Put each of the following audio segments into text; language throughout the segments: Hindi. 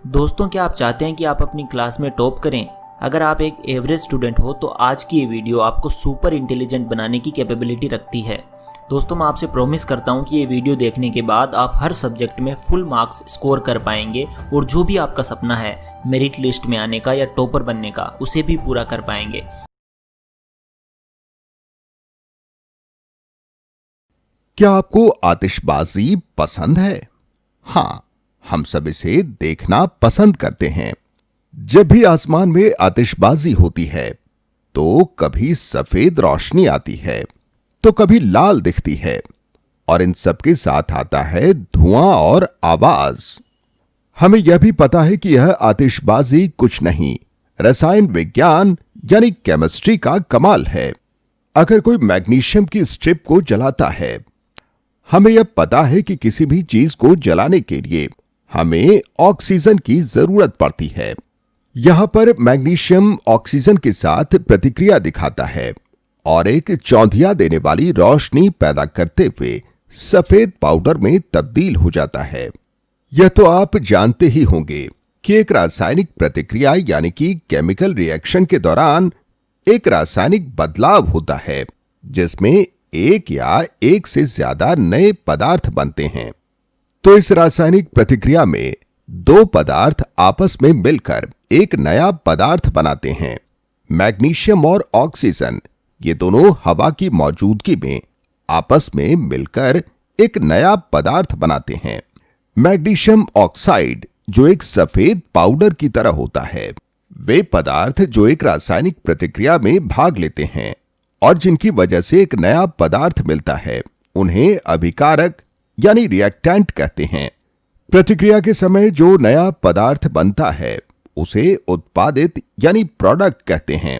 दोस्तों, क्या आप चाहते हैं कि आप अपनी क्लास में टॉप करें? अगर आप एक एवरेज स्टूडेंट हो तो आज की ये वीडियो आपको सुपर इंटेलिजेंट बनाने की कैपेबिलिटी रखती है। दोस्तों, मैं आपसे प्रॉमिस करता हूं कि ये वीडियो देखने के बाद आप हर सब्जेक्ट में फुल मार्क्स स्कोर कर पाएंगे और जो भी आपका सपना है मेरिट लिस्ट में आने का या टॉपर बनने का, उसे भी पूरा कर पाएंगे। क्या आपको आतिशबाजी पसंद है? हाँ, हम सब इसे देखना पसंद करते हैं। जब भी आसमान में आतिशबाजी होती है तो कभी सफेद रोशनी आती है तो कभी लाल दिखती है और इन सब के साथ आता है धुआं और आवाज। हमें यह भी पता है कि यह आतिशबाजी कुछ नहीं, रसायन विज्ञान यानी केमिस्ट्री का कमाल है। अगर कोई मैग्नीशियम की स्ट्रिप को जलाता है, हमें यह पता है कि किसी भी चीज को जलाने के लिए हमें ऑक्सीजन की जरूरत पड़ती है। यहां पर मैग्नीशियम ऑक्सीजन के साथ प्रतिक्रिया दिखाता है और एक चौंधिया देने वाली रोशनी पैदा करते हुए सफेद पाउडर में तब्दील हो जाता है। यह तो आप जानते ही होंगे कि एक रासायनिक प्रतिक्रिया यानी कि केमिकल रिएक्शन के दौरान एक रासायनिक बदलाव होता है जिसमें एक या एक से ज्यादा नए पदार्थ बनते हैं। तो इस रासायनिक प्रतिक्रिया में दो पदार्थ आपस में मिलकर एक नया पदार्थ बनाते हैं। मैग्नीशियम और ऑक्सीजन, ये दोनों हवा की मौजूदगी में आपस में मिलकर एक नया पदार्थ बनाते हैं। मैग्नीशियम ऑक्साइड, जो एक सफेद पाउडर की तरह होता है, वे पदार्थ जो एक रासायनिक प्रतिक्रिया में भाग लेते हैं और जिनकी वजह से एक नया पदार्थ मिलता है, उन्हें अभिकारक यानी रिएक्टेंट कहते हैं। प्रतिक्रिया के समय जो नया पदार्थ बनता है उसे उत्पादित यानी प्रोडक्ट कहते हैं।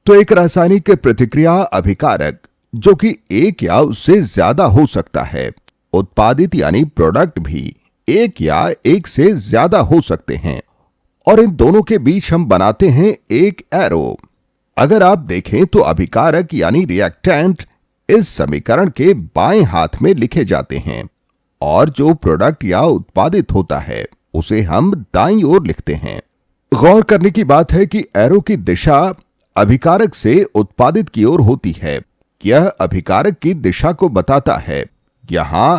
तो एक रासायनिक प्रतिक्रिया अभिकारक, जो कि एक या उससे ज्यादा हो सकता है, उत्पादित यानी प्रोडक्ट भी एक या एक से ज्यादा हो सकते हैं, और इन दोनों के बीच हम बनाते हैं एक एरो। अगर आप देखें तो अभिकारक यानी रिएक्टेंट इस समीकरण के बाएं हाथ में लिखे जाते हैं और जो प्रोडक्ट या उत्पादित होता है उसे हम दाईं ओर लिखते हैं। गौर करने की बात है कि एरो की दिशा अभिकारक से उत्पादित की ओर होती है। यह अभिकारक की दिशा को बताता है। यहां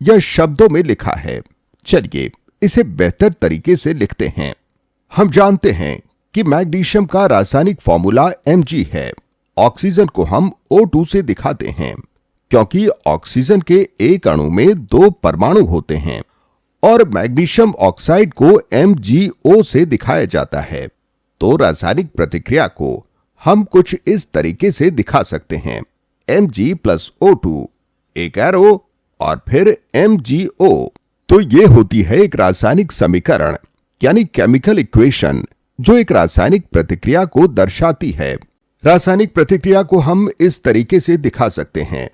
यह शब्दों में लिखा है। चलिए इसे बेहतर तरीके से लिखते हैं। हम जानते हैं कि मैग्नीशियम का रासायनिक फॉर्मूला Mg है। ऑक्सीजन को हम O2 से दिखाते हैं क्योंकि ऑक्सीजन के एक अणु में दो परमाणु होते हैं और मैग्नीशियम ऑक्साइड को MgO से दिखाया जाता है। तो रासायनिक प्रतिक्रिया को हम कुछ इस तरीके से दिखा सकते हैं। Mg+O2, एक एरो और फिर MgO। तो ये होती है एक रासायनिक समीकरण यानी केमिकल इक्वेशन, जो एक रासायनिक प्रतिक्रिया को दर्शाती है। रासायनिक प्रतिक्रिया को हम इस तरीके से दिखा सकते हैं।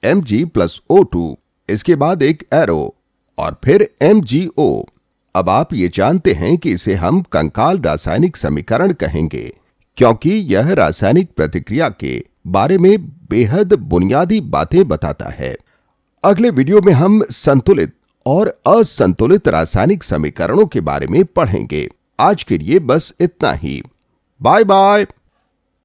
Mg+O2, इसके बाद एक एरो और फिर MgO। अब आप ये जानते हैं कि इसे हम कंकाल रासायनिक समीकरण कहेंगे क्योंकि यह रासायनिक प्रतिक्रिया के बारे में बेहद बुनियादी बातें बताता है। अगले वीडियो में हम संतुलित और असंतुलित रासायनिक समीकरणों के बारे में पढ़ेंगे। आज के लिए बस इतना ही। Bye bye.